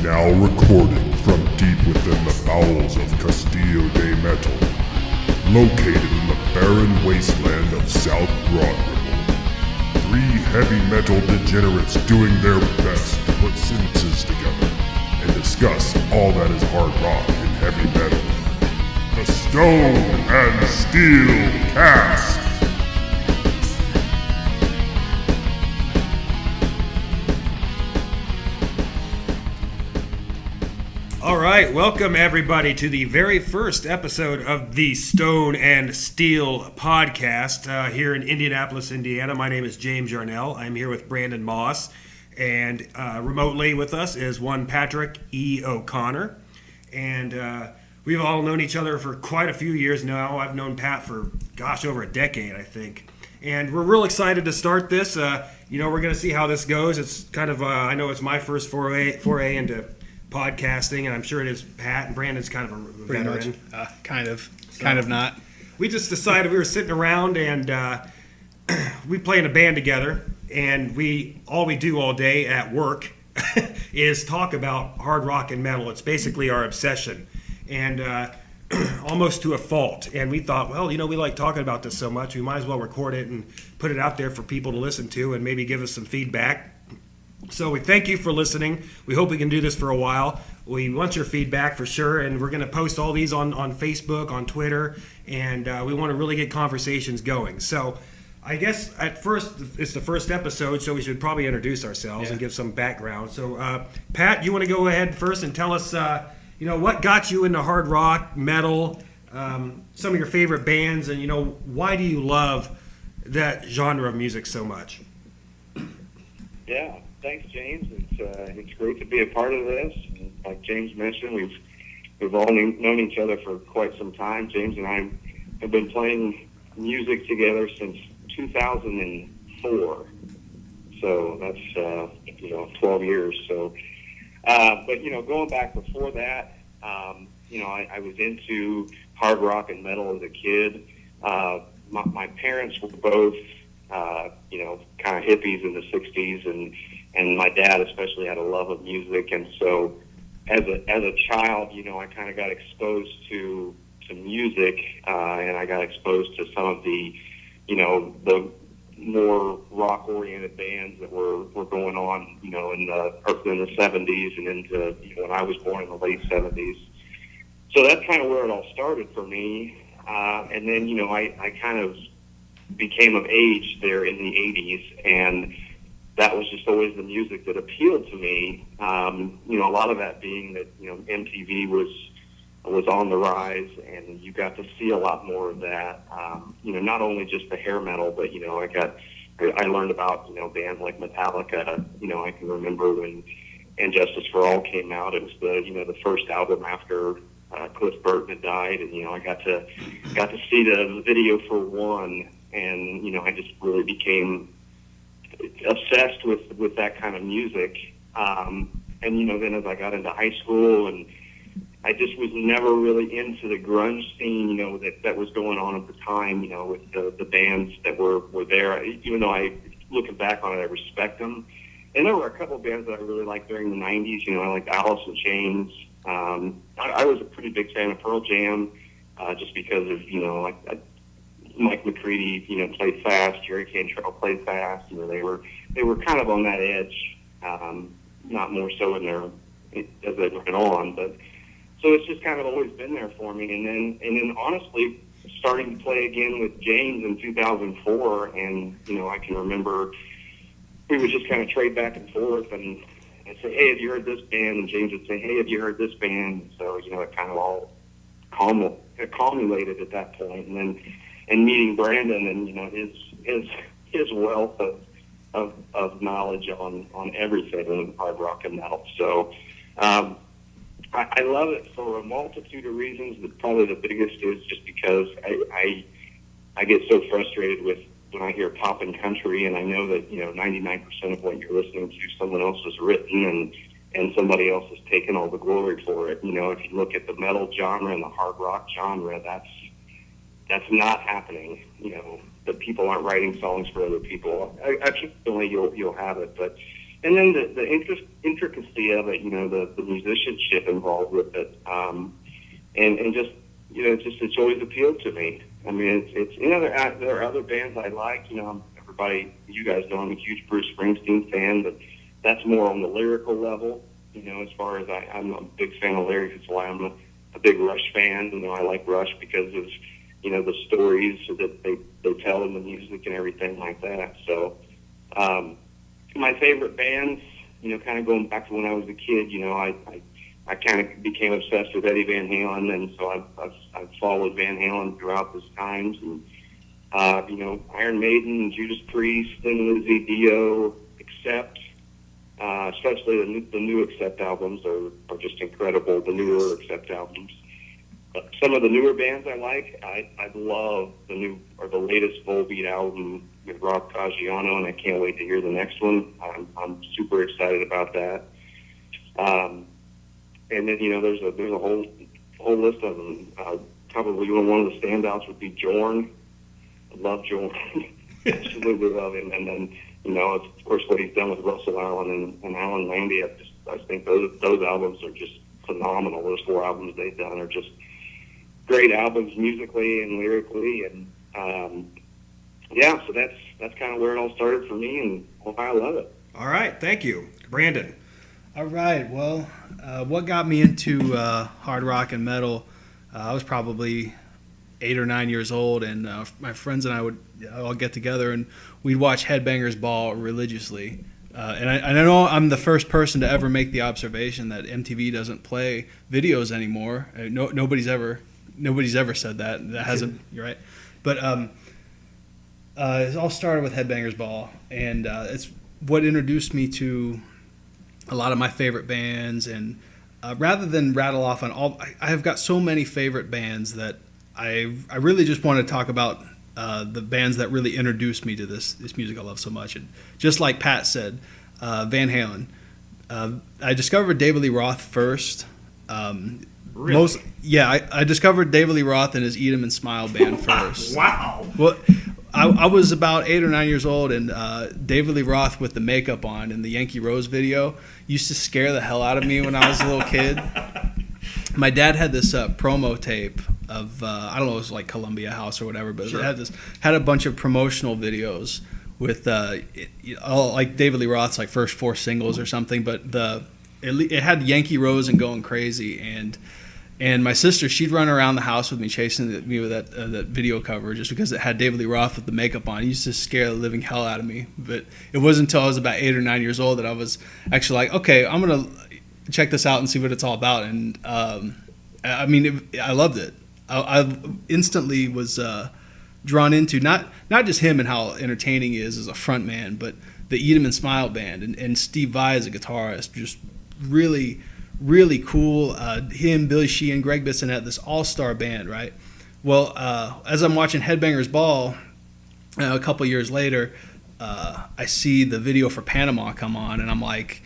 Now recording from deep within the bowels of Castillo de Metal, located in the barren wasteland of South Broadripple. Three heavy metal degenerates doing their best to put sentences together and discuss all that is hard rock and heavy metal. The Stone and Steel Cast. All right, welcome everybody to the very first episode of the Stone and Steel Podcast here in Indianapolis, Indiana. My name is James Yarnell. I'm here with Brandon Moss, and remotely with us is one Patrick E. O'Connor. And we've all known each other for quite a few years now. I've known Pat for, over a decade, I think. And we're real excited to start this. We're going to see how this goes. It's kind of, I know it's my first foray into podcasting, and I'm sure it is Pat, and Brandon's kind of a veteran. Kind of not. We just decided we were sitting around, and we play in a band together, and all we do all day at work is talk about hard rock and metal. It's basically our obsession, and almost to a fault. And we thought, well, we like talking about this so much, we might as well record it and put it out there for people to listen to and maybe give us some feedback. So we thank you for listening. We hope we can do this for a while. We want your feedback for sure, and we're going to post all these on Facebook, on Twitter, and we want to really get conversations going. So I guess at first, it's the first episode, so we should probably introduce ourselves and give some background. So Pat, you want to go ahead first and tell us, what got you into hard rock, metal, some of your favorite bands, and, why do you love that genre of music so much? Yeah. Thanks, James. It's great to be a part of this. Like James mentioned, we've all known each other for quite some time. James and I have been playing music together since 2004. So that's 12 years. So, but going back before that, I was into hard rock and metal as a kid. My parents were both kind of hippies in the 60s, and my dad especially had a love of music, and so as a child, I kind of got exposed to music, and I got exposed to some of the more rock-oriented bands that were going on, in the 70s and into when I was born in the late 70s. So that's kind of where it all started for me, and then I kind of became of age there in the 80s, and that was just always the music that appealed to me. A lot of that being that MTV was on the rise, and you got to see a lot more of that. Not only just the hair metal, but I learned about bands like Metallica. I can remember when And Justice for All came out. It was the first album after Cliff Burton had died, and I got to see the video for One, and I just really became obsessed with that kind of music. And then as I got into high school, and I just was never really into the grunge scene, that was going on at the time, with the bands that were there. Even though looking back on it, I respect them. And there were a couple of bands that I really liked during the 90s. I liked Alice in Chains. I was a pretty big fan of Pearl Jam, just because of, Mike McCready, played fast. Jerry Cantrell played fast. They were kind of on that edge, not more so as they went on. But so it's just kind of always been there for me. And then honestly, starting to play again with James in 2004, and I can remember we would just kind of trade back and forth, and I'd say, hey, have you heard this band? And James would say, hey, have you heard this band? And so it kind of all culminated at that point, and meeting Brandon and his wealth of knowledge on everything in hard rock and metal. So I love it for a multitude of reasons, but probably the biggest is just because I get so frustrated with when I hear pop and country, and I know that 99% of what you're listening to, someone else has written, and somebody else has taken all the glory for it. If you look at the metal genre and the hard rock genre, that's not happening. That people aren't writing songs for other people. Occasionally you'll have it, but and then the intricacy of it, the musicianship involved with it, and just it's always appealed to me. I mean, it's there are other bands I like. Everybody, you guys know I'm a huge Bruce Springsteen fan, but that's more on the lyrical level. As far as I'm a big fan of lyrics, it's why I'm a big Rush fan. I like Rush because of the stories that they tell in the music and everything like that. So, my favorite bands, kind of going back to when I was a kid, I kind of became obsessed with Eddie Van Halen, and so I've followed Van Halen throughout those times, and Iron Maiden, Judas Priest, and Lizzie, Dio, Accept, especially the new Accept albums are just incredible. The newer Accept albums. Some of the newer bands I like, I love the latest Volbeat album with Rob Caggiano, and I can't wait to hear the next one. I'm super excited about that. And then there's a whole list of them. Probably one of the standouts would be Jorn. I love Jorn. Absolutely love him. And then of course what he's done with Russell Allen and Alan Landy. I think those albums are just phenomenal. Those 4 albums they've done are just great albums musically and lyrically, and so that's kind of where it all started for me, and I love it. All right, thank you, Brandon. All right. Well, what got me into hard rock and metal? I was probably 8 or 9 years old, and my friends and I would all get together and we'd watch Headbangers Ball religiously. And I know I'm the first person to ever make the observation that MTV doesn't play videos anymore. Nobody's ever said that. That hasn't. You're right. But it all started with Headbangers Ball, and it's what introduced me to a lot of my favorite bands. And rather than rattle off on all, I have got so many favorite bands that I really just want to talk about the bands that really introduced me to this music I love so much. And just like Pat said, Van Halen. I discovered David Lee Roth first. Really? I discovered David Lee Roth and his Eat 'Em and Smile band first. Wow. Well, I was about 8 or 9 years old, and David Lee Roth with the makeup on in the Yankee Rose video used to scare the hell out of me when I was a little kid. My dad had this promo tape of I don't know, it was like Columbia House or whatever, but Sure. it had a bunch of promotional videos with all like David Lee Roth's like first 4 singles or something, but it had Yankee Rose and Going Crazy, and my sister, she'd run around the house with me chasing me with that video cover just because it had David Lee Roth with the makeup on. It used to scare the living hell out of me. But it wasn't until I was about 8 or 9 years old that I was actually like, okay, I'm going to check this out and see what it's all about. And I loved it. I instantly was drawn into not just him and how entertaining he is as a front man, but the Eat 'Em and Smile band and Steve Vai as a guitarist, just really, really cool. Him, Billy Sheehan, Greg Bissonette, this all-star band, right? Well, as I'm watching Headbangers Ball, a couple years later, I see the video for Panama come on, and I'm like,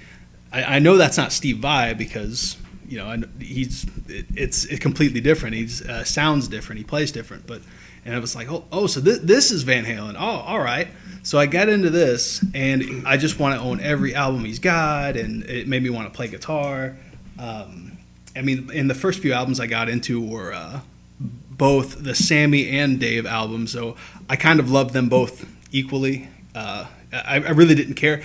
I know that's not Steve Vai because it's completely different. He sounds different. He plays different. And I was like, oh, so this is Van Halen. Oh, all right. So I got into this, and I just want to own every album he's got, and it made me want to play guitar. In the first few albums I got into were both the Sammy and Dave albums, so I kind of loved them both equally. I really didn't care.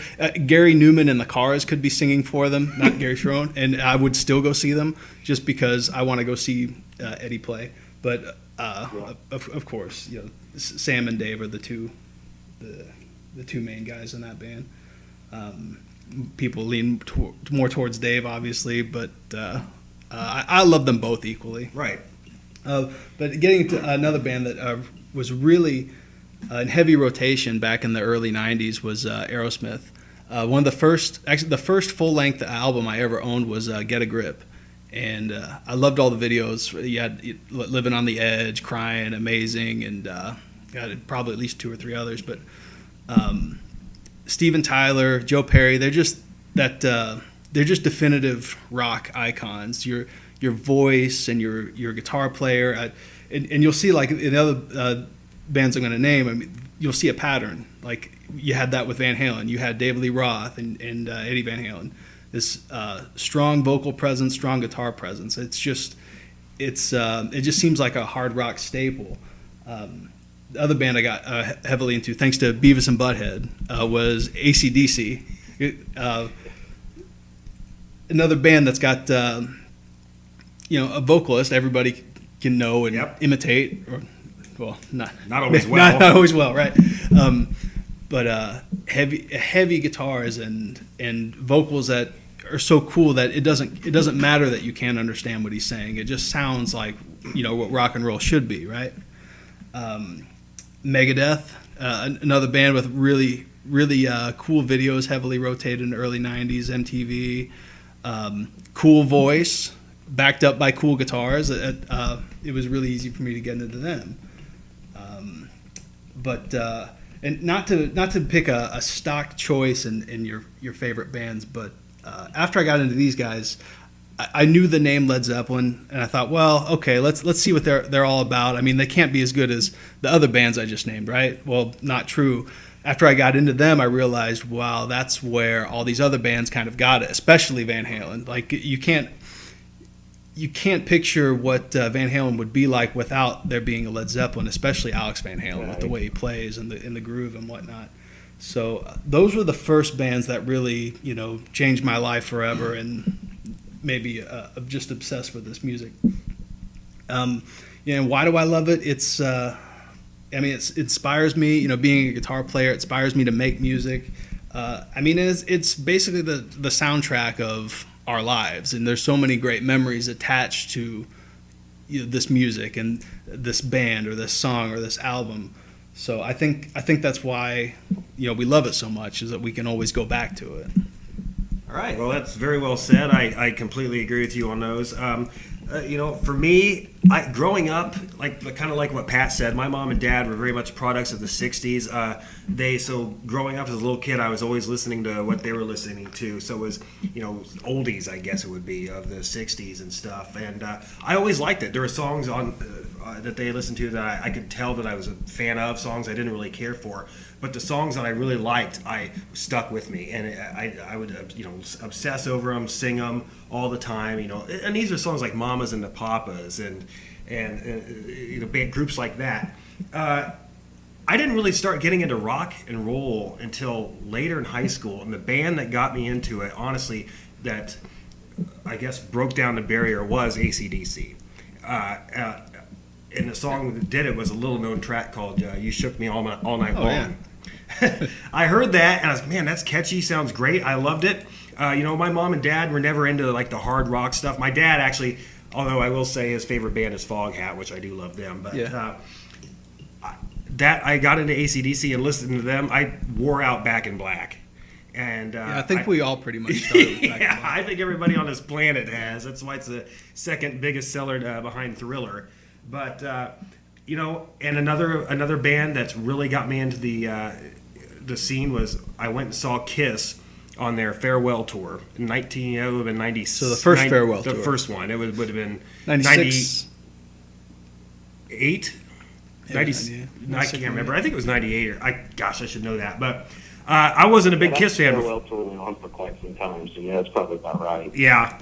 Gary Newman and the Cars could be singing for them, not Gary Sharon, and I would still go see them just because I want to go see Eddie play. But of course, Sam and Dave are the two main guys in that band. People lean more towards Dave, obviously, but I love them both equally. Right. But getting to another band that was really in heavy rotation back in the early 90s was Aerosmith. One of the first full-length album I ever owned was Get a Grip. And I loved all the videos. You had Living on the Edge, Crying, Amazing, and got probably at least 2 or 3 others. But Steven Tyler, Joe Perry, they're just definitive rock icons. Your voice and your guitar player, and you'll see like in the other bands I'm going to name, you'll see a pattern. Like you had that with Van Halen. You had David Lee Roth and Eddie Van Halen. This strong vocal presence, strong guitar presence. It just seems like a hard rock staple. The other band I got heavily into, thanks to Beavis and Butthead, was AC/DC. Another band that's got a vocalist everybody can know and imitate. Well, not always well. Not always well, right? But heavy guitars and vocals that are so cool that it doesn't matter that you can't understand what he's saying. It just sounds like what rock and roll should be, right? Megadeth, another band with really cool videos, heavily rotated in the early '90s MTV. Cool voice, backed up by cool guitars. It was really easy for me to get into them. And not to pick a stock choice in your favorite bands, but after I got into these guys, I knew the name Led Zeppelin, and I thought, well, okay, let's see what they're all about. I mean, they can't be as good as the other bands I just named, right? Well, not true. After I got into them, I realized, wow, that's where all these other bands kind of got it, especially Van Halen. Like you can't picture what Van Halen would be like without there being a Led Zeppelin, especially Alex Van Halen, with the way he plays and the groove and whatnot. So those were the first bands that really, changed my life forever, and maybe I'm just obsessed with this music. And why do I love it? It inspires me. Being a guitar player, it inspires me to make music. It's basically the soundtrack of our lives, and there's so many great memories attached to this music and this band or this song or this album. So I think that's why we love it so much, is that we can always go back to it. All right. Well, that's very well said. I completely agree with you on those. For me, growing up, kind of like what Pat said, my mom and dad were very much products of the '60s. So growing up as a little kid, I was always listening to what they were listening to. So it was, oldies, I guess it would be, of the '60s and stuff. And I always liked it. There were songs on that they listened to that I could tell that I was a fan of, songs I didn't really care for. But the songs that I really liked, I stuck with me, and I would obsess over them, sing them all the time. And these are songs like Mamas and the Papas and band groups like that. I didn't really start getting into rock and roll until later in high school, and the band that got me into it, honestly, that I guess broke down the barrier was AC/DC. And the song that did it was a little-known track called "You Shook Me All Night Long." Yeah. I heard that, and I was, man, that's catchy, sounds great. I loved it. My mom and dad were never into the hard rock stuff. My dad actually, although I will say his favorite band is Foghat, which I do love them. But I got into AC/DC and listened to them. I wore out Back in Black. And I think we all pretty much started with Back in Black. I think everybody on this planet has. That's why it's the second biggest seller behind Thriller. But and another band that's really got me into the scene was I went and saw Kiss on their farewell tour in 1990. So the first farewell tour. The first one. It would have been 96. 98? Yeah, 90, I can't remember. I think it was 98. I should know that. But I wasn't a big Kiss fan. Farewell tour went on for quite some time, so that's probably about right. Yeah.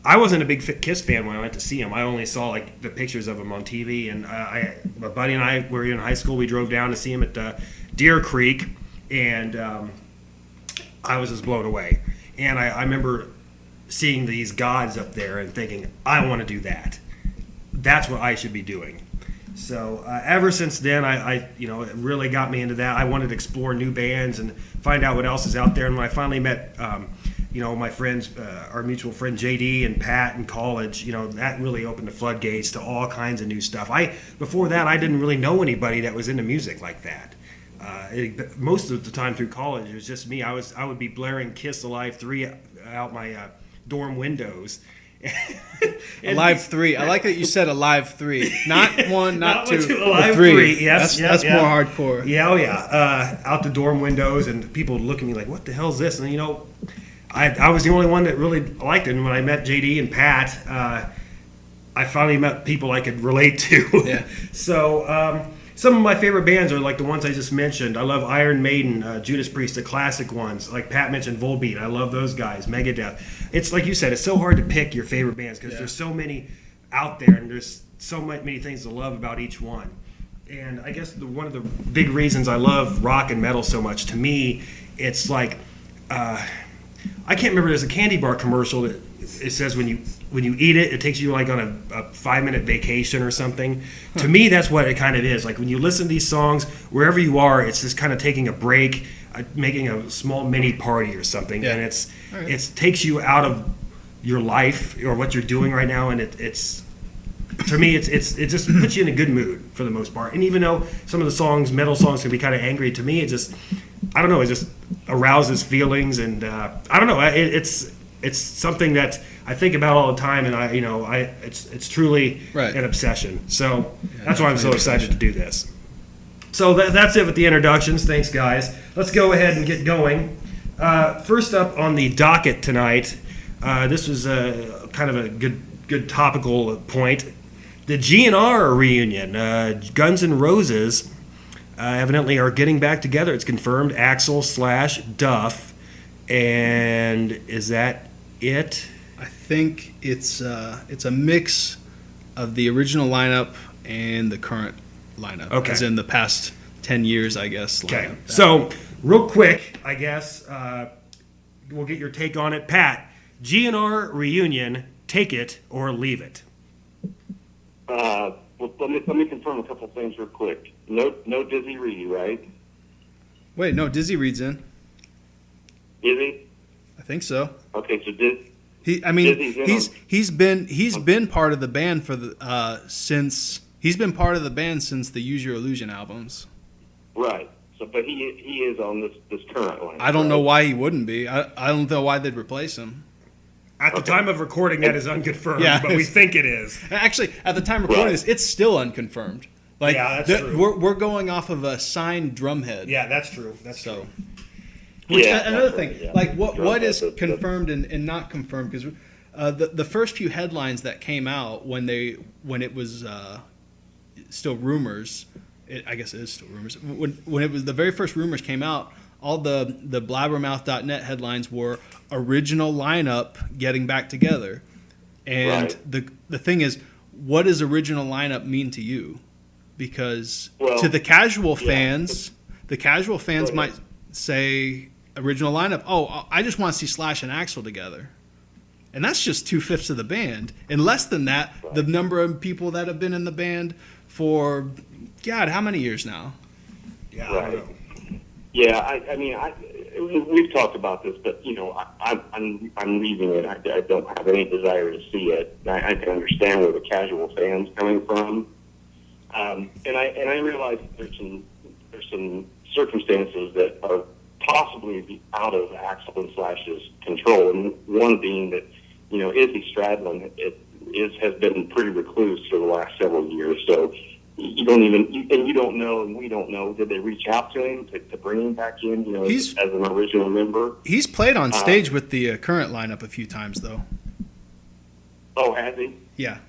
I wasn't a big Kiss fan when I went to see them. I only saw the pictures of them on TV. And my buddy and I were in high school. We drove down to see them at Deer Creek, and I was just blown away. And I remember seeing these gods up there and thinking, I want to do that. That's what I should be doing. So ever since then, it really got me into that. I wanted to explore new bands and find out what else is out there. And when I finally met my friends, our mutual friend JD and Pat in college, that really opened the floodgates to all kinds of new stuff. Before that, I didn't really know anybody that was into music like that. Most of the time through college, it was just me. I would be blaring Kiss Alive 3 out my dorm windows. Alive 3. I like that you said Alive 3. Not 1, not 2, Alive 3. Yes, that's more hardcore. Yeah, oh yeah. Out the dorm windows, and people would look at me like, what the hell is this? And I was the only one that really liked it. And when I met JD and Pat, I finally met people I could relate to. Yeah. So some of my favorite bands are like the ones I just mentioned. I love Iron Maiden, Judas Priest, the classic ones. Like Pat mentioned, Volbeat. I love those guys. Megadeth. It's like you said, it's so hard to pick your favorite bands because there's so many out there, and there's so many things to love about each one. And I guess one of the big reasons I love rock and metal so much, to me, it's like I can't remember. There's a candy bar commercial that it says when you eat it, it takes you like on a 5-minute vacation or something. To me, that's what it kind of is. Like when you listen to these songs, wherever you are, it's just kind of taking a break, making a small mini party or something, and it takes you out of your life or what you're doing right now, and it's to me, it just puts you in a good mood for the most part. And even though some of the songs, metal songs, can be kind of angry, to me, it just arouses feelings, and I don't know, it's something that I think about all the time, and it's truly an obsession. So that's why I'm so excited to do this. So that's it with the introductions. Thanks, guys. Let's go ahead and get going. First up on the docket tonight, this was kind of a good topical point. The GNR reunion. Guns N' Roses evidently are getting back together. It's confirmed. Axl/Duff, and is that it? I think it's a mix of the original lineup and the current lineup. Okay. As in the past 10 years, I guess. Okay. Lineup. So, real quick, I guess we'll get your take on it. Pat, GNR reunion, take it or leave it? Well, let me confirm a couple things real quick. No Dizzy Reed, right? Wait, no, Dizzy Reed's in. Is he? I think so. Okay, so He's been part of the band since the Use Your Illusion albums. Right. So, but he is on this current one. I don't know why he wouldn't be. I don't know why they'd replace him. At the time of recording, that is unconfirmed, but we think it is. Actually, at the time of recording this, it's still unconfirmed. Like, that's true. We're going off of a signed drumhead. Yeah, that's true. That's true. Another thing, like what is confirmed good. and not confirmed, because the first few headlines that came out when it was still rumors, I guess it is still rumors. When it was the very first rumors came out, all the blabbermouth.net headlines were original lineup getting back together, and the thing is, what does original lineup mean to you? Because to the casual fans, might say original lineup. Oh, I just want to see Slash and Axl together, and that's just 2/5 of the band. And less than that, the number of people that have been in the band for God, how many years now? Yeah, I don't know. Yeah, I mean, we've talked about this, but I'm leaving it. I don't have any desire to see it. I can understand where the casual fan's coming from, and I realize there's some circumstances that are possibly out of Axl and Slash's control, and one being that Izzy Stradlin has been pretty recluse for the last several years, so. You don't know, and we don't know. Did they reach out to him to bring him back in? As an original member. He's played on stage with the current lineup a few times, though. Oh, has he? Yeah.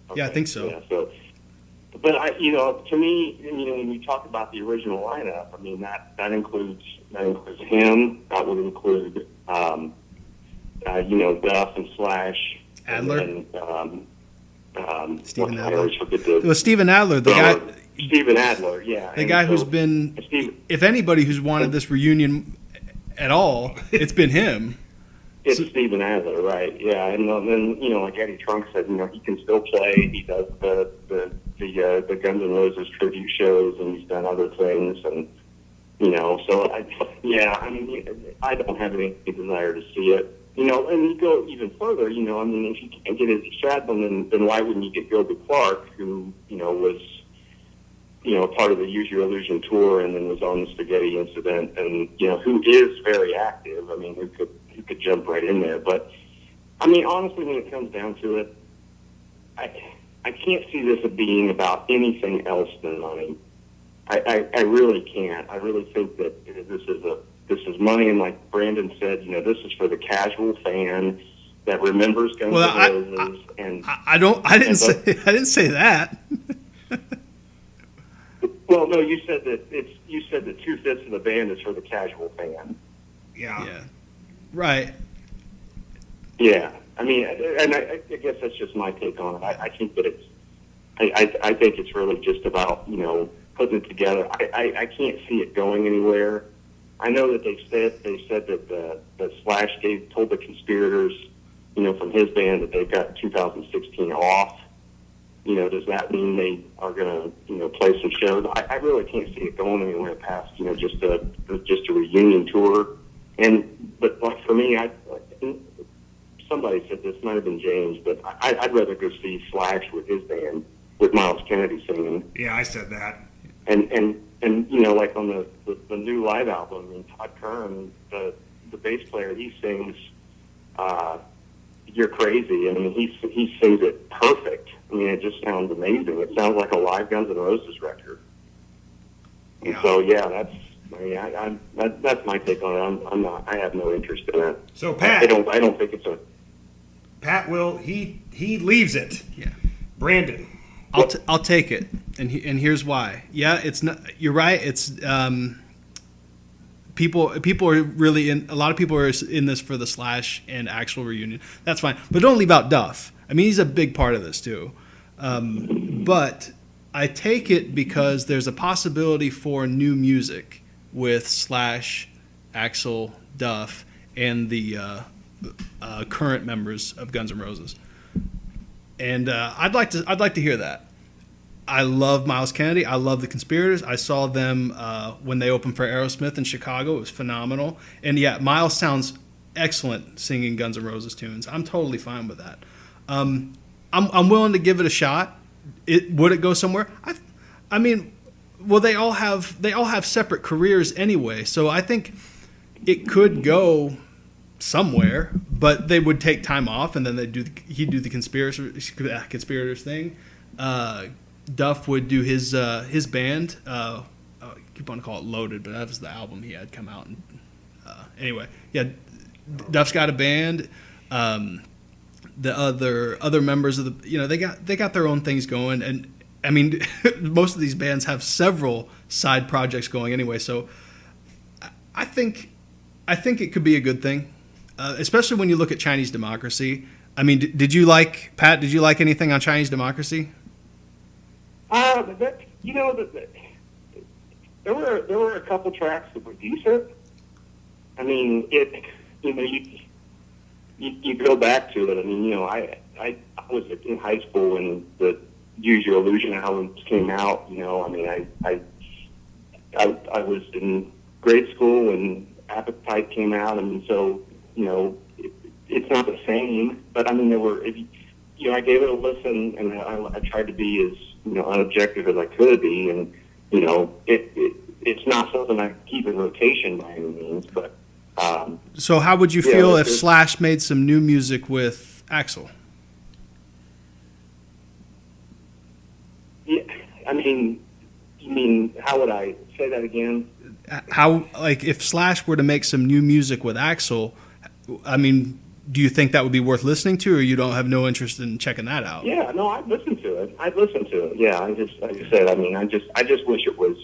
Okay. Yeah, I think so. Yeah, so, but to me, when you talk about the original lineup, I mean that includes him. That would include, Duff and Slash, Adler. And Steven I Adler. always forget the. Well, Steven Adler, the guy. Steven Adler, yeah. The guy who's been, if anybody who's wanted this reunion at all, it's been him. It's Steven Adler, right? Yeah, and then like Eddie Trunk said, he can still play. He does the Guns N' Roses tribute shows, and he's done other things, and so I don't have any desire to see it. And you go even further, if you can't get Izzy Stradlin, then why wouldn't you get Gilby Clark, who, was, part of the Use Your Illusion tour and then was on the Spaghetti Incident and, who is very active. Who could jump right in there. But, honestly, when it comes down to it, I can't see this as being about anything else than money. I really can't. I really think that this is money, and like Brandon said, this is for the casual fan that remembers Guns N' Roses. I didn't say that. Well, no, you said that 2/5 of the band is for the casual fan. Yeah. Right. Yeah, I mean, and I guess that's just my take on it. I think that I think it's really just about putting it together. I can't see it going anywhere. I know that they said that Slash told the Conspirators, from his band that they've got 2016 off. Does that mean they are going to play some shows? I really can't see it going anywhere past just a reunion tour. But like for me, somebody said this, might have been James, but I'd rather go see Slash with his band, with Miles Kennedy singing. Yeah, I said that. And like on the new live album, I mean, Todd Kern, the bass player, he sings "You're Crazy." I mean, he sings it perfect. I mean, it just sounds amazing. It sounds like a live Guns N' Roses record. And so, that's my take on it. I'm not. I have no interest in it. So Pat, I don't think it's a. Pat will he leaves it. Yeah. Brandon. I'll take it, and here's why. Yeah, it's not. You're right. It's people are really in. A lot of people are in this for the Slash and Axl reunion. That's fine, but don't leave out Duff. I mean, he's a big part of this too. But I take it because there's a possibility for new music with Slash, Axl, Duff, and the current members of Guns N' Roses. And I'd like to hear that. I love Miles Kennedy. I love the Conspirators. I saw them when they opened for Aerosmith in Chicago. It was phenomenal. And yeah, Miles sounds excellent singing Guns N' Roses tunes. I'm totally fine with that. I'm willing to give it a shot. Would it go somewhere? I mean, well, they all have separate careers anyway. So I think it could go somewhere, but they would take time off, and then he'd do the conspirators thing. Duff would do his band. I keep on calling it Loaded, but that was the album he had come out. And anyway, yeah, Duff's got a band. The other members of the they got their own things going, and I mean most of these bands have several side projects going anyway. So I think it could be a good thing. Especially when you look at Chinese Democracy. I mean, did you like anything on Chinese Democracy? There were a couple tracks that were decent. I mean, you go back to it. I mean, I was in high school when the Use Your Illusion albums came out. I mean, I was in grade school when Appetite came out, and so. It's not the same, but I mean, I gave it a listen, and I tried to be as, unobjective as I could be, and, it's not something I keep in rotation by any means, but. So how would you feel if Slash made some new music with Axl? Yeah, I mean, how would I say that again? How, like, if Slash were to make some new music with Axl, I mean, do you think that would be worth listening to, or you don't have no interest in checking that out? Yeah, no, I'd listen to it. Yeah, like I said, I mean, I just wish it was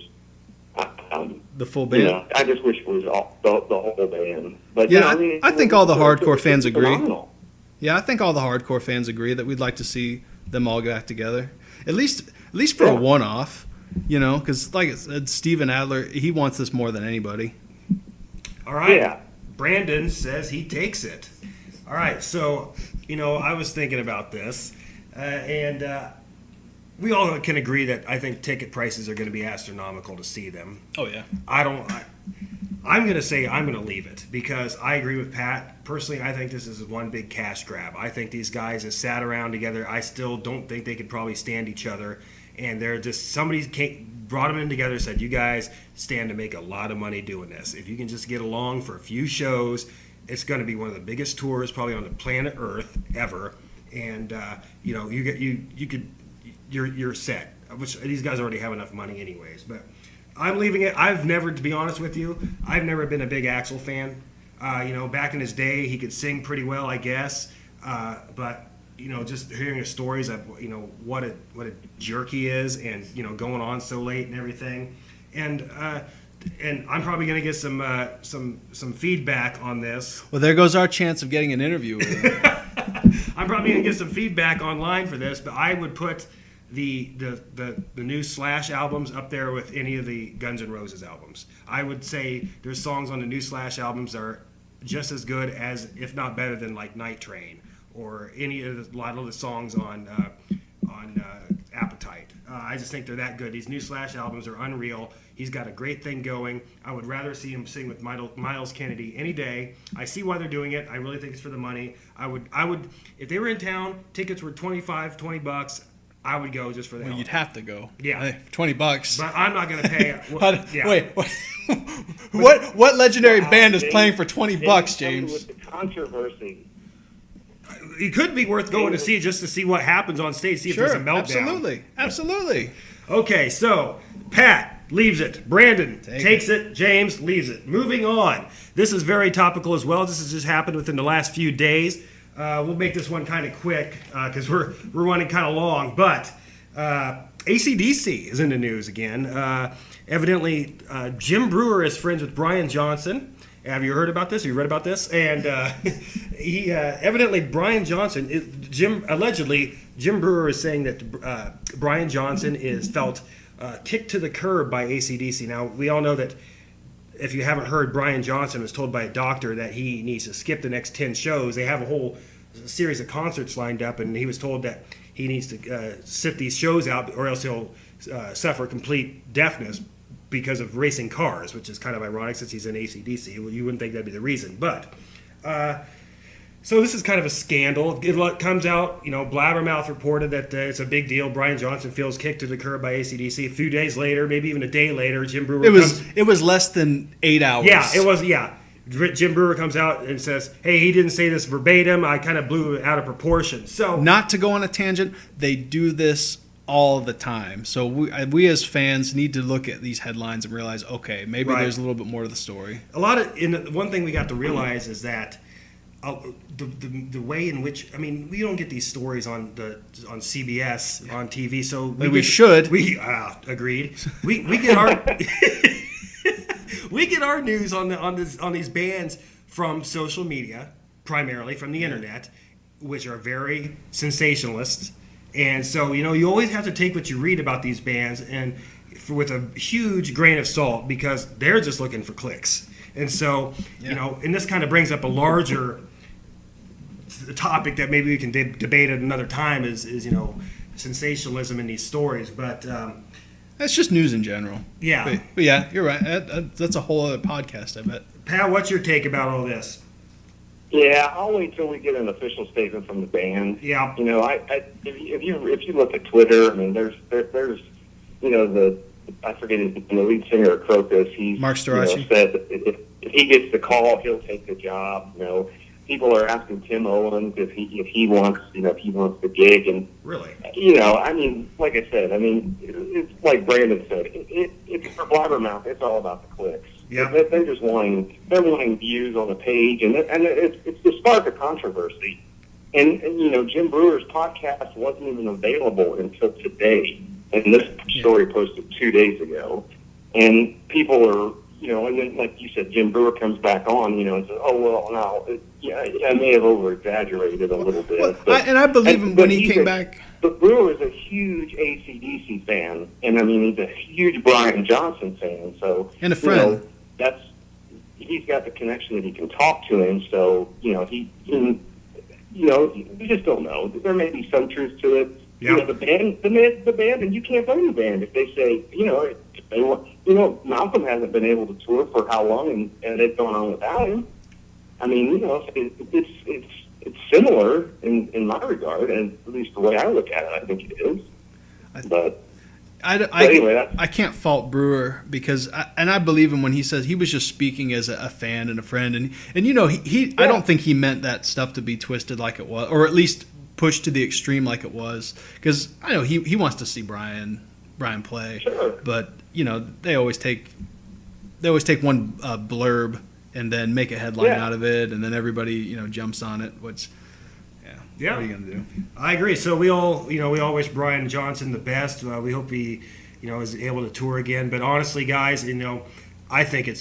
the full band. I just wish it was the whole band. But yeah, I mean, I think all the hardcore fans agree. Phenomenal. Yeah, I think all the hardcore fans agree that we'd like to see them all get back together, at least for a one-off. Because like I said, Steven Adler, he wants this more than anybody. All right. Yeah. Brandon says he takes it. All right, so, I was thinking about this, and we all can agree that I think ticket prices are going to be astronomical to see them. Oh, yeah. I'm going to say I'm going to leave it because I agree with Pat. Personally, I think this is one big cash grab. I think these guys have sat around together. I still don't think they could probably stand each other, and they're just brought them in together and said, you guys stand to make a lot of money doing this. If you can just get along for a few shows, it's going to be one of the biggest tours probably on the planet Earth ever. And, you're set. Which these guys already have enough money anyways. But I'm leaving it. To be honest with you, I've never been a big Axl fan. Back in his day, he could sing pretty well, I guess. But just hearing the stories of what a jerk he is, and going on so late and everything, and I'm probably going to get some feedback on this. Well, there goes our chance of getting an interview with him. I'm probably going to get some feedback online for this, but I would put the new Slash albums up there with any of the Guns N' Roses albums. I would say there's songs on the new Slash albums that are just as good as, if not better than, like Night Train or any of a lot of the songs on Appetite. I just think they're that good. These new Slash albums are unreal. He's got a great thing going. I would rather see him sing with Miles Kennedy any day. I see why they're doing it. I really think it's for the money. I would if they were in town, tickets were $20. I would go just for that. Well, you'd have to go. Yeah. Hey, $20. But I'm not going to pay. Yeah. Wait. What legendary band is playing for $20, James? With the controversy. It could be worth going to see just to see what happens on stage. See if there's a meltdown. Absolutely. Okay, so Pat leaves it. Brandon takes it. James leaves it. Moving on. This is very topical as well. This has just happened within the last few days. We'll make this one kind of quick because we're running kind of long. But AC/DC is in the news again. Evidently, Jim Brewer is friends with Brian Johnson. Have you heard about this? Have you read about this? And he evidently Brian Johnson, allegedly Jim Brewer is saying that Brian Johnson is felt kicked to the curb by AC/DC. Now we all know that if you haven't heard, Brian Johnson was told by a doctor that he needs to skip the next 10 shows. They have a whole series of concerts lined up, and he was told that he needs to sit these shows out, or else he'll suffer complete deafness because of racing cars, which is kind of ironic since he's in AC/DC. Well, you wouldn't think that'd be the reason, but so this is kind of a scandal. It comes out, Blabbermouth reported that it's a big deal. Brian Johnson feels kicked to the curb by AC/DC. A few days later, maybe even a day later, Jim Brewer It was less than 8 hours. Yeah, it was. Yeah, Jim Brewer comes out and says, "Hey, he didn't say this verbatim. I kind of blew it out of proportion." So, not to go on a tangent, they do this all the time. So we as fans need to look at these headlines and realize, okay, maybe there's a little bit more to the story. One thing we got to realize is that the way in which, we don't get these stories on CBS on TV, so we should. Agreed. We get our we get our news on these bands from social media, primarily from the internet, which are very sensationalist. And so, you always have to take what you read about these bands with a huge grain of salt, because they're just looking for clicks. And so, and this kind of brings up a larger topic that maybe we can debate at another time is sensationalism in these stories. But that's just news in general. Yeah. But yeah, you're right. That's a whole other podcast, I bet. Pat, what's your take about all this? Yeah, I'll wait till we get an official statement from the band. Yeah. If you look at Twitter, there's I forget the lead singer of Crocus. He's Mark Storace said that if he gets the call, he'll take the job. People are asking Tim Owens if he wants the gig, and really, like I said, it's like Brandon said, it's for Blabbermouth. It's all about the clicks. Yeah, they're just wanting views on the page, and it's the spark of controversy. And Jim Brewer's podcast wasn't even available until today, and this story posted 2 days ago, and people are. And then, like you said, Jim Brewer comes back on, and says, "Oh well, now, I may have over-exaggerated a little bit." I believe him when he came back. But Brewer is a huge AC/DC fan, and he's a huge Brian Johnson fan. So, and a friend. He's got the connection that he can talk to him. So, you just don't know. There may be some truth to it. Yeah. The band, and you can't blame the band if they say, if they want. Malcolm hasn't been able to tour for how long, and they've gone on without him. It's similar in my regard, and at least the way I look at it, I think it is. I can't fault Brewer because I believe him when he says he was just speaking as a fan and a friend, and I don't think he meant that stuff to be twisted like it was, or at least pushed to the extreme like it was, because I know he wants to see Brian play, sure. But they always take one blurb and then make a headline out of it, and then everybody jumps on it. Yeah. What are you gonna do? I agree. So we all wish Brian Johnson the best. We hope he, is able to tour again. But honestly, guys, I think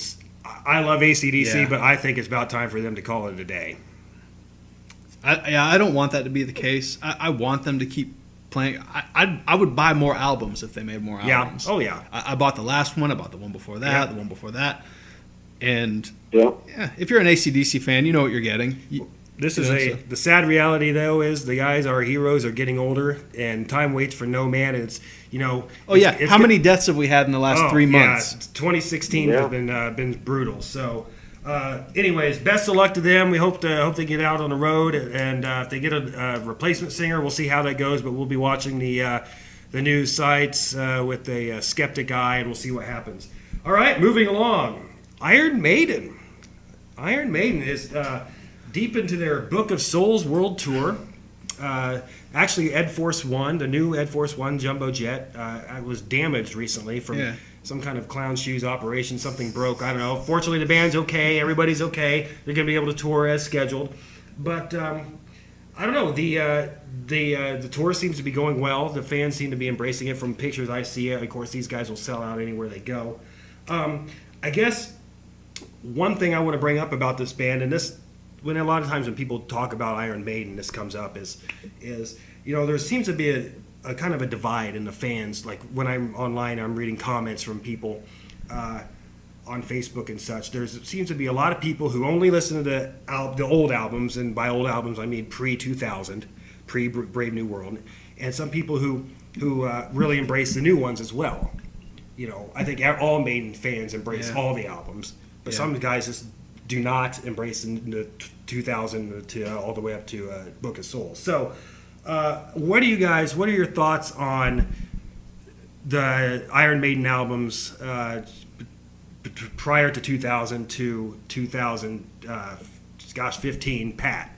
I love AC/DC, Yeah. but I think it's about time for them to call it a day. I don't want that to be the case. I want them to keep playing. I would buy more albums if they made more albums. Yeah. Oh yeah. I bought the last one. I bought the one before that. Yeah. The one before that. And Yeah. if you're an AC/DC fan, you know what you're getting. This is the sad reality though is the guys, our heroes, are getting older, and time waits for no man. And it's Oh yeah. it's How many deaths have we had in the last 3 months? Yeah, 2016 Yeah. has been brutal. So, anyways, best of luck to them. We hope they get out on the road, and if they get a replacement singer, we'll see how that goes. But we'll be watching the news sites with a skeptic eye, and we'll see what happens. All right, moving along. Iron Maiden. Iron Maiden is deep into their Book of Souls World Tour. Actually, Ed Force One, the new Ed Force One jumbo jet, was damaged recently from some kind of clown shoes operation. Something broke. I don't know. Fortunately, the band's okay. Everybody's okay. They're going to be able to tour as scheduled. But I don't know. The tour seems to be going well. The fans seem to be embracing it from pictures I see. Of course, these guys will sell out anywhere they go. I guess one thing I want to bring up about this band, and this, when a lot of times when people talk about Iron Maiden, this comes up is there seems to be a kind of a divide in the fans. Like when I'm online, I'm reading comments from people on Facebook and such. There seems to be a lot of people who only listen to the old albums, and by old albums I mean pre-2000, pre-Brave New World, and some people who really embrace the new ones as well. I think all Maiden fans embrace all the albums, but some guys just do not embrace the 2000 to all the way up to Book of Souls. So, what are your thoughts on the Iron Maiden albums prior to 2000 to 2015, Pat?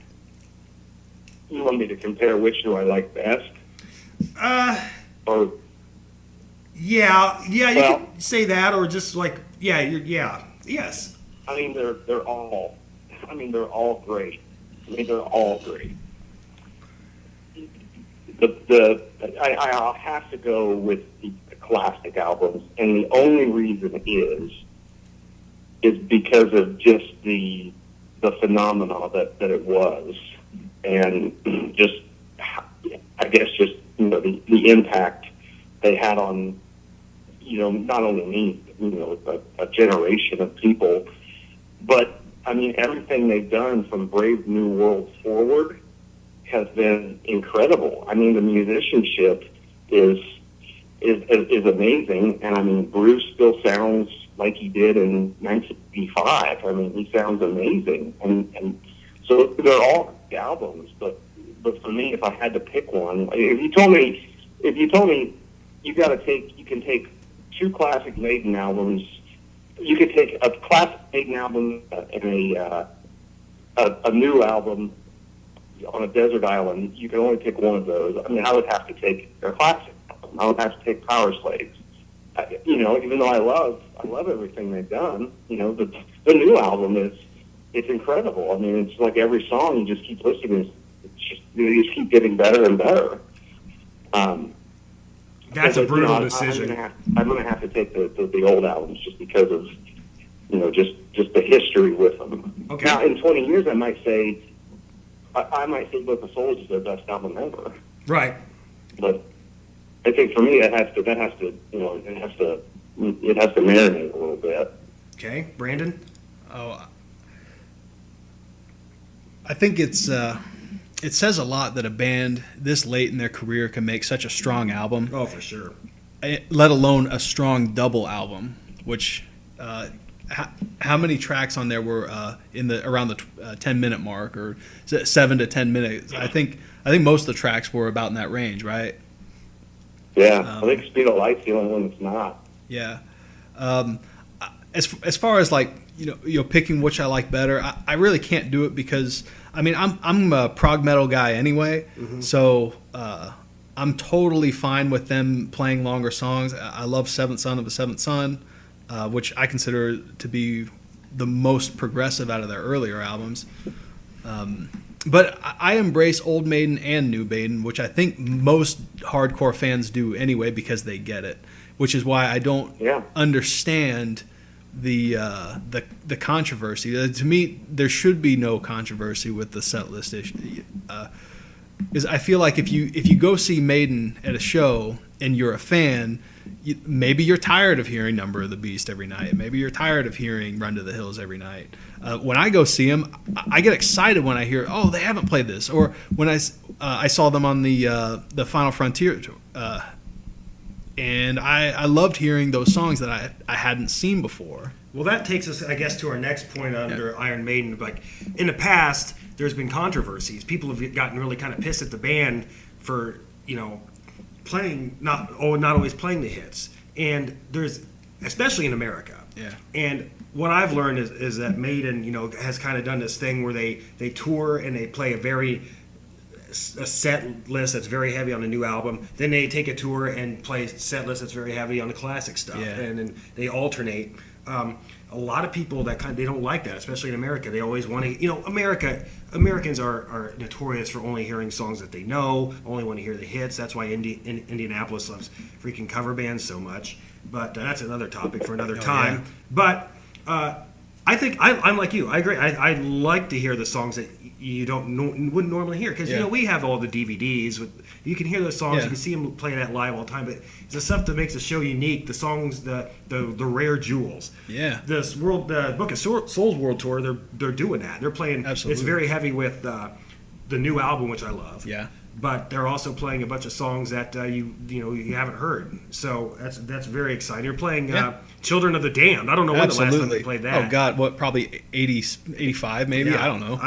You want me to compare which do I like best? Or Yeah, you Well- can say that, or just like, yes. I mean, they're all great. They're all great. I'll have to go with the classic albums, and the only reason is because of just the phenomena that it was, and just I guess just the impact they had on not only me, a generation of people. But, I mean, everything they've done from Brave New World forward has been incredible. I mean, the musicianship is amazing. And, I mean, Bruce still sounds like he did in 1985. I mean, he sounds amazing. And so they're all albums. But for me, if I had to pick one, if you told me you can take two classic Maiden albums. You could take a classic Maiden album and a new album on a desert island. You can only pick one of those. I mean, I would have to take their classic album. I would have to take Power Slaves. Even though I love everything they've done. The new album it's incredible. I mean, it's like every song you just keep listening. You just keep getting better and better. That's a brutal decision. I'm going to have to take the old albums just because of just the history with them. Okay. Now, in 20 years, I might say Book of Souls is their best album ever. Right. But I think for me, it has to marinate a little bit. Okay, Brandon. Oh, I think it says a lot that a band this late in their career can make such a strong album. Oh, for sure. Let alone a strong double album, which how many tracks on there were around the 10-minute mark, or 7 to 10 minutes? I think most of the tracks were about in that range, right? Yeah, I think Speed of Light's the only one that's not. Yeah. As far as like picking which I like better, I really can't do it because I mean I'm a prog metal guy anyway, so I'm totally fine with them playing longer songs. I love Seventh Son of a Seventh Son, which I consider to be the most progressive out of their earlier albums. But I embrace old Maiden and new Maiden, which I think most hardcore fans do anyway because they get it. Which is why I don't understand the controversy. To me, there should be no controversy with the set list issue. Is I feel like if you go see Maiden at a show and you're a fan, maybe you're tired of hearing Number of the Beast every night. Maybe you're tired of hearing Run to the Hills every night. When I go see them, I get excited when I hear, oh, they haven't played this. Or when I saw them on the Final Frontier tour, and I loved hearing those songs that I hadn't seen before. Well, that takes us, I guess, to our next point under Iron Maiden. Like in the past, there's been controversies. People have gotten really kind of pissed at the band for playing not always playing the hits, and there's especially in America. Yeah. And what I've learned is that Maiden, has kind of done this thing where they tour and they play a set list that's very heavy on the new album. Then they take a tour and play a set list that's very heavy on the classic stuff, and then they alternate. A lot of people they don't like that, especially in America. They always want to, Americans are notorious for only hearing songs that they know, only want to hear the hits. That's why Indianapolis loves freaking cover bands so much. But that's another topic for another time. But I think I'm like you. I agree. I like to hear the songs that you wouldn't normally hear because we have all the DVDs. You can hear those songs. You can see them playing that live all the time. But it's the stuff that makes the show unique. The songs, the rare jewels. Yeah. The Book of Souls World Tour. They're doing that. They're playing. Absolutely. It's very heavy with the new album, which I love. Yeah. But they're also playing a bunch of songs that you haven't heard. So that's very exciting. You're playing Children of the Damned. I don't know when the last time they played that. Oh God, what, probably 80, 85 maybe? Yeah, I don't know.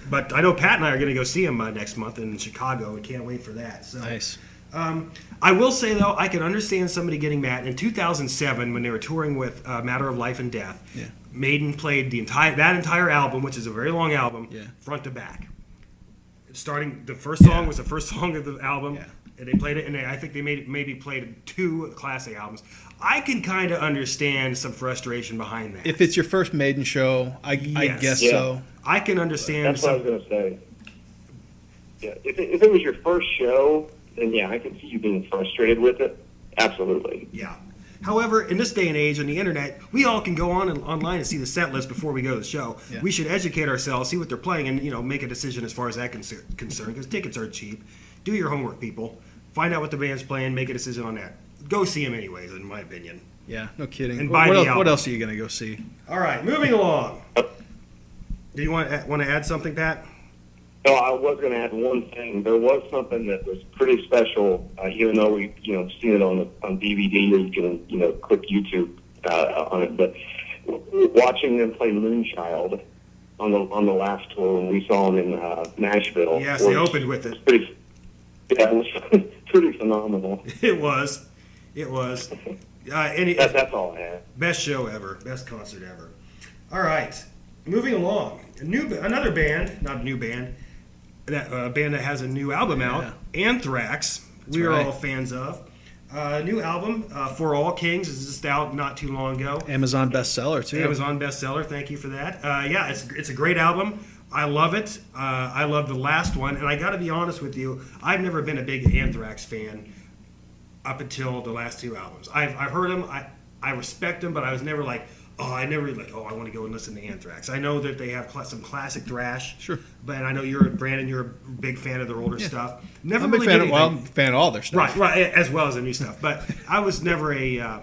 But I know Pat and I are going to go see him next month in Chicago. We can't wait for that. So. Nice. I will say though, I can understand somebody getting mad. In 2007, when they were touring with Matter of Life and Death, Maiden played that entire album, which is a very long album, front to back. Starting, the first song was the first song of the album, and they played it, and I think they maybe played 2 classic albums. I can kind of understand some frustration behind that. If it's your first Maiden show, I guess so. I can understand. That's what I was going to say. Yeah, if it was your first show, then I can see you being frustrated with it. Absolutely. Yeah. However, in this day and age on the internet, we all can go online and see the set list before we go to the show. Yeah. We should educate ourselves, see what they're playing, and make a decision as far as that's concerned. Because tickets are cheap. Do your homework, people. Find out what the band's playing. Make a decision on that. Go see them anyways, in my opinion. Yeah, no kidding. And buy the album. What else are you gonna go see? All right, moving along. Do you want to add something, Pat? No, I was going to add one thing. There was something that was pretty special, even though we, seen it on DVD, or you can, click YouTube on it. But watching them play Moonchild on the last tour when we saw them in Nashville. Yes, they opened with it. It was pretty phenomenal. It was. That's all I had. Best show ever. Best concert ever. All right, moving along. Another band, not a new band. That band that has a new album out, Anthrax. We are all fans of. New album, For All Kings, is just out not too long ago. Amazon bestseller too. Amazon bestseller. Thank you for that. It's a great album. I love it. I love the last one, and I got to be honest with you. I've never been a big Anthrax fan up until the last 2 albums. I've heard them. I respect them, but I was never like. I want to go and listen to Anthrax. I know that they have some classic thrash. Sure. But I know Brandon, you're a big fan of their older stuff. Never I'm really I'm a fan of all their stuff. Right, as well as the new stuff. But I was never a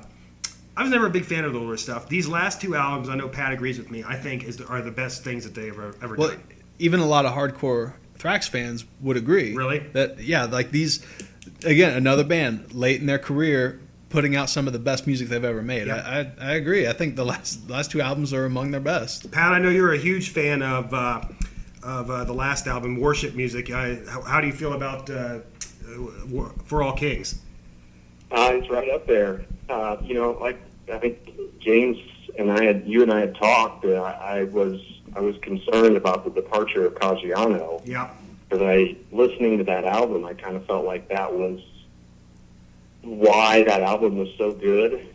big fan of the older stuff. These last 2 albums, I know Pat agrees with me, I think are the best things that they've ever done. Even a lot of hardcore Thrax fans would agree. Really? That like these, again, another band late in their career, putting out some of the best music they've ever made. Yep. I agree. I think the last 2 albums are among their best. Pat, I know you're a huge fan of the last album, Worship Music. How do you feel about For All Kings? It's right up there. Like I think James and you and I had talked. I was concerned about the departure of Caggiano. Yeah. Because listening to that album, I kind of felt like that was why that album was so good,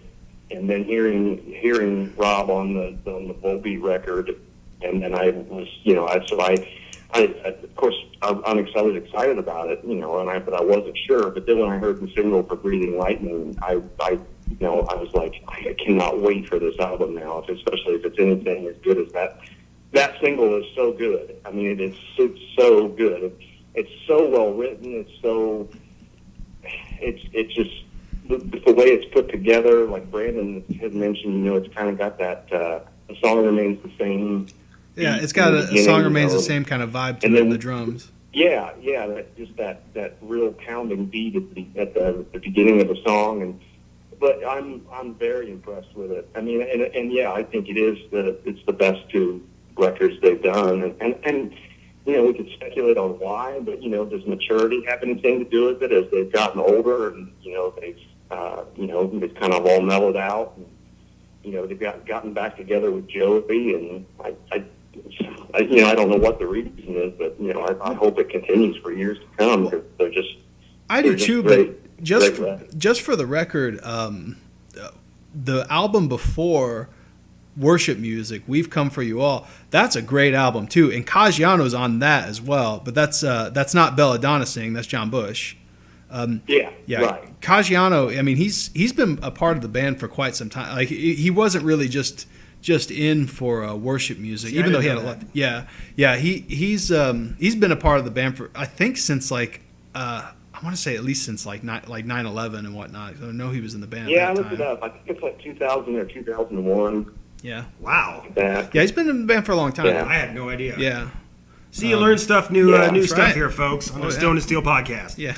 and then hearing Rob on the Volbeat record, and then I of course, I was excited about it, but I wasn't sure. But then when I heard the single for Breathing Lightning, I was like, I cannot wait for this album now, especially if it's anything as good as that. That single is so good. I mean, it's so good. It's so well written. It's just the way it's put together. Like Brandon had mentioned, it's kind of got that. The song remains the same. Yeah, it's got a song remains the same kind of vibe to it in the drums. Yeah, that real pounding beat at the beginning of the song, but I'm very impressed with it. I mean, and yeah, I think it's the best two records they've done, and we could speculate on why, but does maturity have anything to do with it as they've gotten older and they've kind of all mellowed out, and, they've gotten back together with Joey, and I don't know what the reason is, but I hope it continues for years to come because they're just. I do too, but just for the record, the album before Worship Music, We've Come for You All, that's a great album too, and Caggiano's on that as well. But that's not Belladonna singing, that's John Bush. Yeah, right. Caggiano, I mean, he's been a part of the band for quite some time. Like he wasn't really just in for worship music, even though he had a lot. Yeah. He's been a part of the band for, I think, since I want to say at least since like 9/11 and whatnot. I know he was in the band. Yeah, I looked it up. I think it's like 2000 or 2001. Yeah. Wow. Yeah, he's been in the band for a long time. Yeah. I had no idea. Yeah. See, you learn stuff new stuff right. here, folks, on the Stone and Steel podcast. Yeah.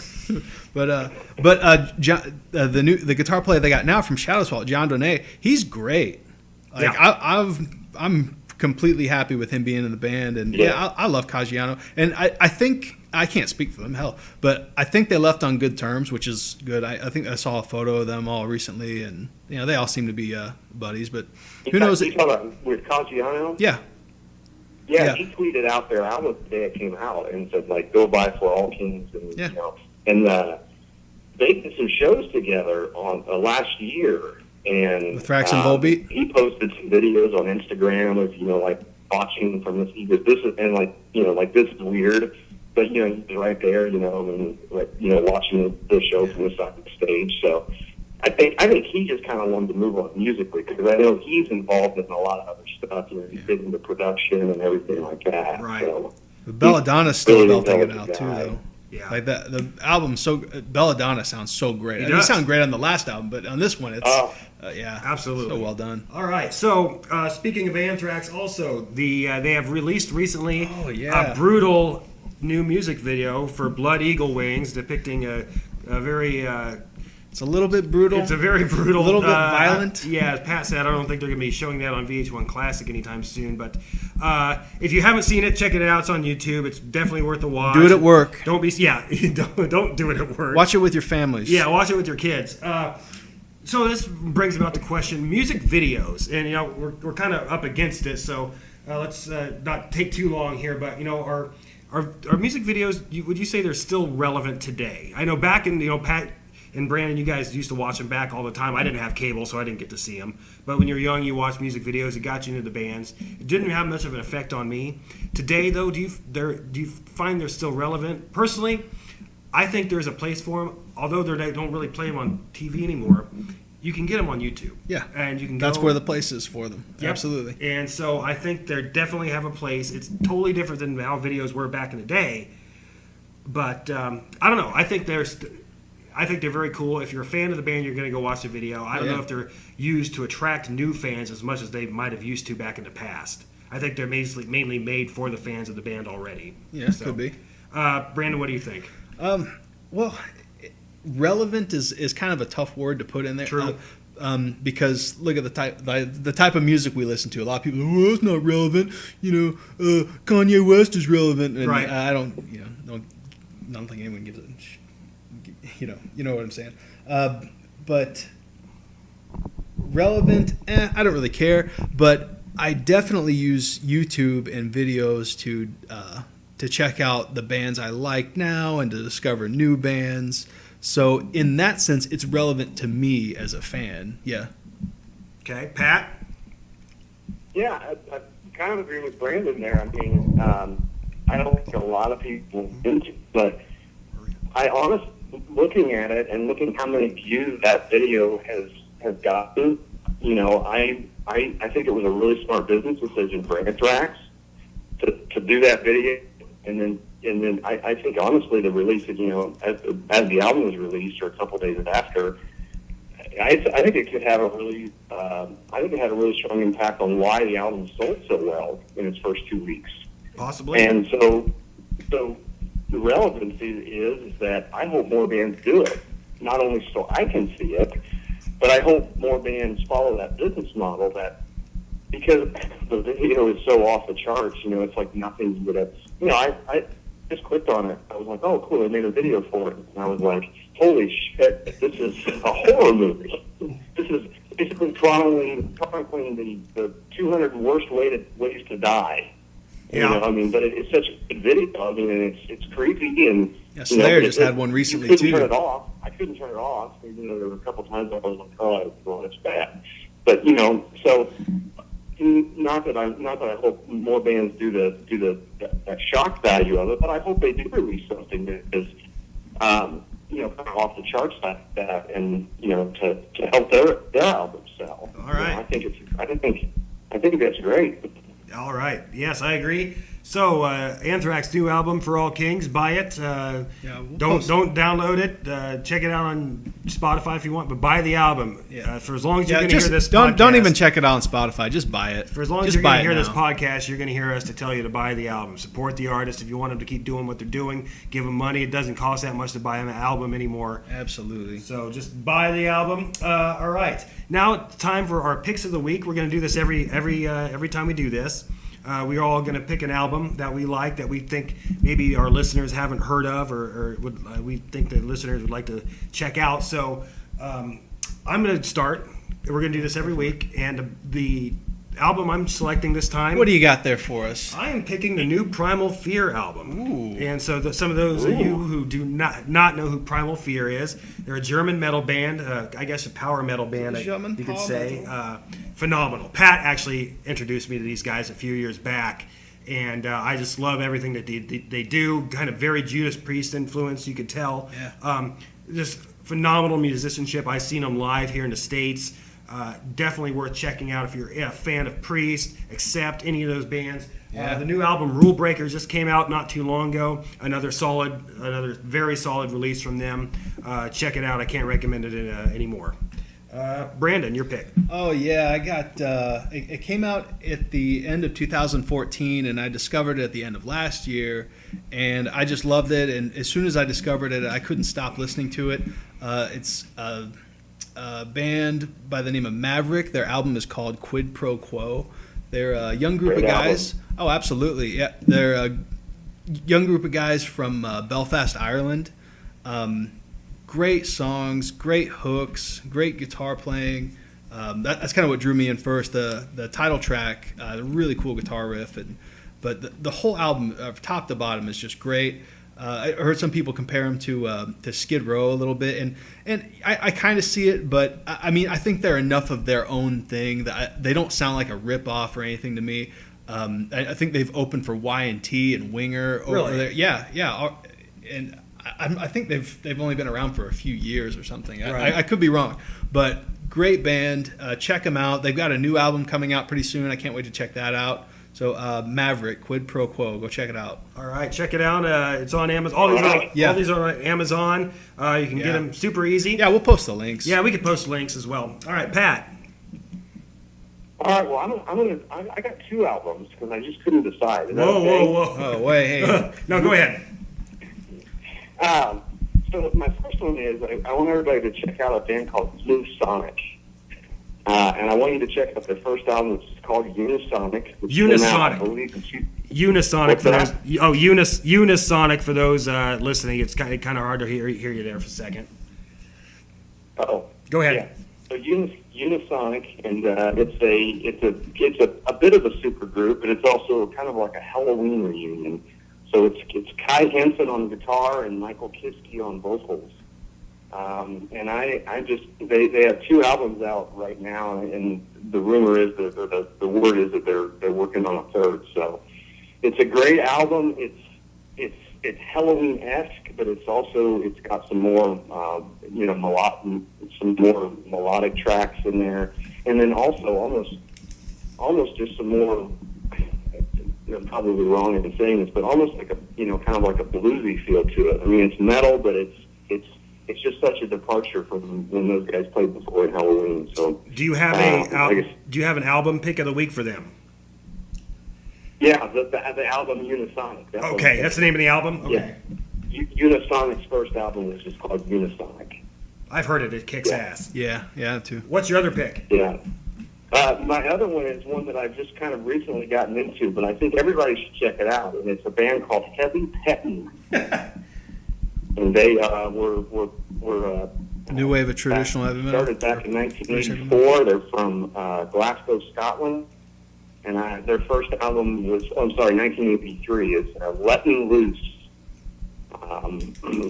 The guitar player they got now from Shadow's Fall, John Donay, he's great. Like I'm completely happy with him being in the band, and I love Caggiano, and I think I can't speak for them, hell, but I think they left on good terms, which is good. I think I saw a photo of them all recently, and they all seem to be buddies. But who knows? You talking about with Caggiano? Yeah. Yeah, he tweeted out their album the day it came out and said like, "Go buy For All Kings," and they did some shows together on last year. And with Thrax and Volbeat, he posted some videos on Instagram of like watching from this. He goes, "This is," and this is weird, but he's right there, and watching the show from the side of the stage. So I think he just kind of wanted to move on musically because I know he's involved in a lot of other stuff. He's big into production and everything like that. Right. So Belladonna's still really belting it intelligent out too, guy. though. Yeah. Like the album, Belladonna sounds so great. It sounded great on the last album, but on this one, it's absolutely so well done. All right. So speaking of Anthrax, also they have released recently a brutal new music video for Blood Eagle Wings, depicting a very. It's a little bit brutal. It's a very brutal. A little bit violent. As Pat said, I don't think they're going to be showing that on VH1 Classic anytime soon. But if you haven't seen it, check it out. It's on YouTube. It's definitely worth a watch. Do it at work. Don't do it at work. Watch it with your families. Yeah, watch it with your kids. So this brings about the question: music videos, and we're kind of up against it. So let's not take too long here. But are music videos? Would you say they're still relevant today? I know back in Pat and Brandon, you guys used to watch them back all the time. I didn't have cable, so I didn't get to see them. But when you were young, you watched music videos. It got you into the bands. It didn't have much of an effect on me. Today, though, do you find they're still relevant? Personally, I think there's a place for them. Although they don't really play them on TV anymore, you can get them on YouTube. Yeah, and you can. That's where the place is for them. Yep. Absolutely. And so I think they definitely have a place. It's totally different than how videos were back in the day. But I don't know. I think they're very cool. If you're a fan of the band, you're going to go watch the video. I don't know if they're used to attract new fans as much as they might have used to back in the past. I think they're mainly made for the fans of the band already. Yeah, could be. Brandon, what do you think? Well, relevant is kind of a tough word to put in there. True. Because look at the type of music we listen to. A lot of people, well, it's not relevant. Kanye West is relevant, and right. I don't think anyone gives a. You know what I'm saying. But relevant, I don't really care. But I definitely use YouTube and videos to check out the bands I like now and to discover new bands. So in that sense, it's relevant to me as a fan. Yeah. Okay, Pat? Yeah, I kind of agree with Brandon there. I mean, I don't think lot of people into. But I honestly, looking at it and looking how many views that video has gotten, I think it was a really smart business decision for Anthrax to do that video, and then I think honestly to release it, as the album was released or a couple days after, I think it could have a really, it had a really strong impact on why the album sold so well in its first 2 weeks. Possibly. And so the relevancy is that I hope more bands do it, not only so I can see it, but I hope more bands follow that business model because the video is so off the charts, it's like nothing would have, I just clicked on it. I was like, oh, cool, they made a video for it. And I was like, holy shit, this is a horror movie. This is basically chronicling the 200 worst ways to die. Yeah. But it's such a good video. And it's creepy. And, Yeah, Slayer just had one recently, too. Turn it off. I couldn't turn it off. There were a couple times I was like, oh, well, it's bad. But, so not that I hope more bands do that shock value of it, but I hope they do release something that is, kind of off the charts like that, and to help their album sell. All right. I think that's great. All right. Yes, I agree. So, Anthrax new album For All Kings. Buy it. Don't download it. Check it out on Spotify if you want, but buy the album. For as long as you're going to hear this podcast. Don't even check it out on Spotify. Just buy it. For as long as you're going to hear this podcast, you're going to hear us to tell you to buy the album. Support the artist. If you want them to keep doing what they're doing, give them money. It doesn't cost that much to buy an album anymore. Absolutely. So just buy the album. All right. Now it's time for our picks of the week. We're going to do this every time we do this. We're all going to pick an album that we like, that we think maybe our listeners haven't heard of, or we think the listeners would like to check out. So I'm going to start. We're going to do this every week, and the album I'm selecting this time. What do you got there for us? I am picking the new Primal Fear album. Ooh. And so some of those of you who do not know who Primal Fear is, they're a German metal band, I guess a power metal band, you could say. Phenomenal. Pat actually introduced me to these guys a few years back, and I just love everything that they do. Kind of very Judas Priest influence, you could tell. Yeah. Just phenomenal musicianship. I've seen them live here in the States. Definitely worth checking out if you're a fan of Priest, Accept, any of those bands. Yeah. The new album Rule Breakers just came out not too long ago. Another very solid release from them. Check it out. I can't recommend it anymore. Brandon, your pick. Oh yeah, I got. It came out at the end of 2014, and I discovered it at the end of last year, and I just loved it. And as soon as I discovered it, I couldn't stop listening to it. It's a band by the name of Maverick. Their album is called Quid Pro Quo. They're a young group of guys. Oh, absolutely. Yeah, they're a young group of guys from Belfast, Ireland. Great songs, great hooks, great guitar playing. That's kind of what drew me in first. The title track, really cool guitar riff, but the whole album, top to bottom, is just great. I heard some people compare them to Skid Row a little bit, and I kind of see it, but I think they're enough of their own thing that they don't sound like a rip off or anything to me. I think they've opened for Y&T and Winger over there. Yeah, and I think they've only been around for a few years or something. Right. I could be wrong, but great band. Check them out. They've got a new album coming out pretty soon. I can't wait to check that out. So Maverick, Quid Pro Quo, go check it out. All right, check it out. It's on Amazon. All these are on Amazon. You can get them super easy. Yeah, we'll post the links. Yeah, we can post links as well. All right, Pat. All right, well, I got two albums because I just couldn't decide. Whoa. Oh, wait, hey. No, go ahead. So my first one is I want everybody to check out a band called Unisonic. And I want you to check out their first album, which is called Unisonic. Unisonic for those. Oh, Unisonic for those listening. It's kind of hard to hear you there for a second. Oh, go ahead. Yeah. So Unisonic, and it's a bit of a super group, but it's also kind of like a Halloween reunion. So it's Kai Hansen on guitar and Michael Kiske on vocals. And they have two albums out right now, and the rumor is the word is that they're working on a third. So it's a great album. it's Halloween-esque, but it's got some more some more melodic tracks in there, and then also almost just some more. I'm probably wrong in saying this, but almost like a kind of like a bluesy feel to it. I mean, it's metal, but it's just such a departure from when those guys played before in Halloween. So, do you have an album pick of the week for them? Yeah, the album Unisonic. Okay, that's the name of the album? Okay. Yeah. Unisonic's first album was just called Unisonic. I've heard it. It kicks ass. Yeah, too. What's your other pick? Yeah. My other one is one that I've just kind of recently gotten into, but I think everybody should check it out. And it's a band called Heavy Pettin'. And they were New wave of traditional heavy metal. Started back in 1984. They're from Glasgow, Scotland. And their first album was, 1983. It's Lettin' Loose.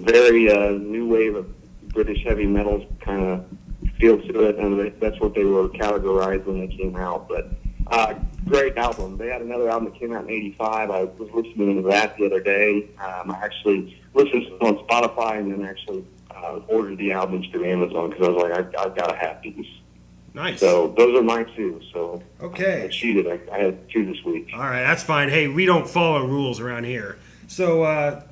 Very new wave of British heavy metal kind of feel to it, and that's what they were categorized when they came out. But great album. They had another album that came out in '85. I was listening to that the other day. I actually listened to it on Spotify and then actually ordered the albums through Amazon because I was like, I've got to have these. Nice. So those are mine too. So okay, I cheated. I had 2 this week. All right, that's fine. Hey, we don't follow rules around here. So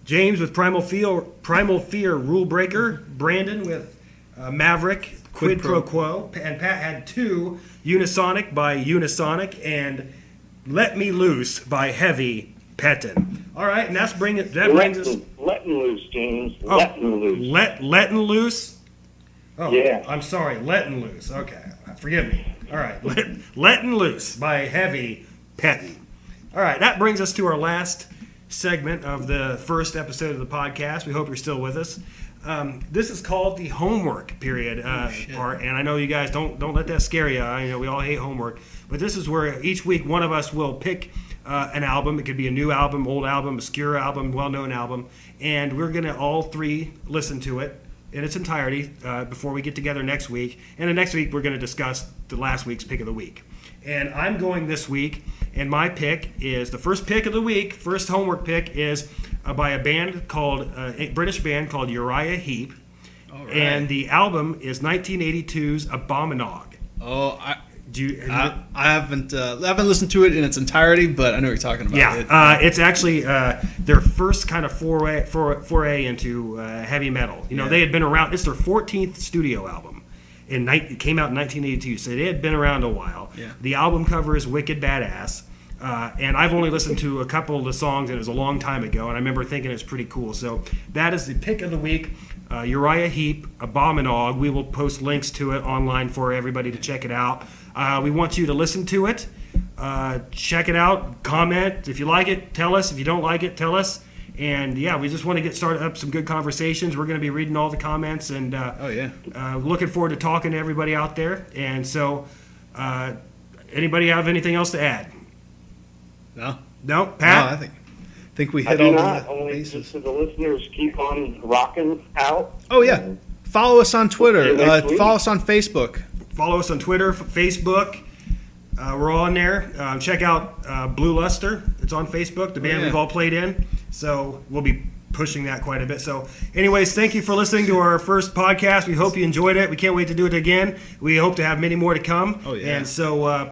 James with Primal Fear Rule Breaker, Brandon with Maverick Quid Pro Quo, and Pat had 2 Unisonic by Unisonic and Let Me Loose by Heavy Pettin'. All right, and that brings us Lettin' Loose, James. Lettin' Loose. Lettin' Loose. Oh, yeah. I'm sorry, Lettin' Loose. Okay, forgive me. All right, Lettin' Loose by Heavy Pettin'. All right, that brings us to our last segment of the first episode of the podcast. We hope you're still with us. This is called the homework period part, and I know you guys don't let that scare you. I know we all hate homework, but this is where each week one of us will pick an album. It could be a new album, old album, obscure album, well-known album, and we're going to all 3 listen to it in its entirety before we get together next week. And the next week we're going to discuss the last week's pick of the week. And I'm going this week, and my pick is the first pick of the week. First homework pick is by a band called a British band called Uriah Heep, and the album is 1982's Abominog. Oh, I haven't listened to it in its entirety, but I know what you're talking about. Yeah, it's actually their first kind of foray into heavy metal. You know, they had been around. It's their 14th studio album. It came out in 1982, so they had been around a while. Yeah. The album cover is wicked badass, and I've only listened to a couple of the songs, and it was a long time ago, and I remember thinking it's pretty cool. So that is the pick of the week, Uriah Heep, Abominog. We will post links to it online for everybody to check it out. We want you to listen to it, check it out, comment. If you like it, tell us. If you don't like it, tell us. And yeah, we just want to get started up some good conversations. We're going to be reading all the comments and looking forward to talking to everybody out there. And so, anybody have anything else to add? No, Pat? No, I think we hit all the only bases. just so the listeners keep on rocking out. Oh yeah, follow us on Twitter. Follow us on Facebook. Follow us on Twitter, Facebook. We're all in there. Check out Blue Luster. It's on Facebook, the band we've all played in. So we'll be pushing that quite a bit. So anyways, thank you for listening to our first podcast. We hope you enjoyed it. We can't wait to do it again. We hope to have many more to come. Oh, yeah. And so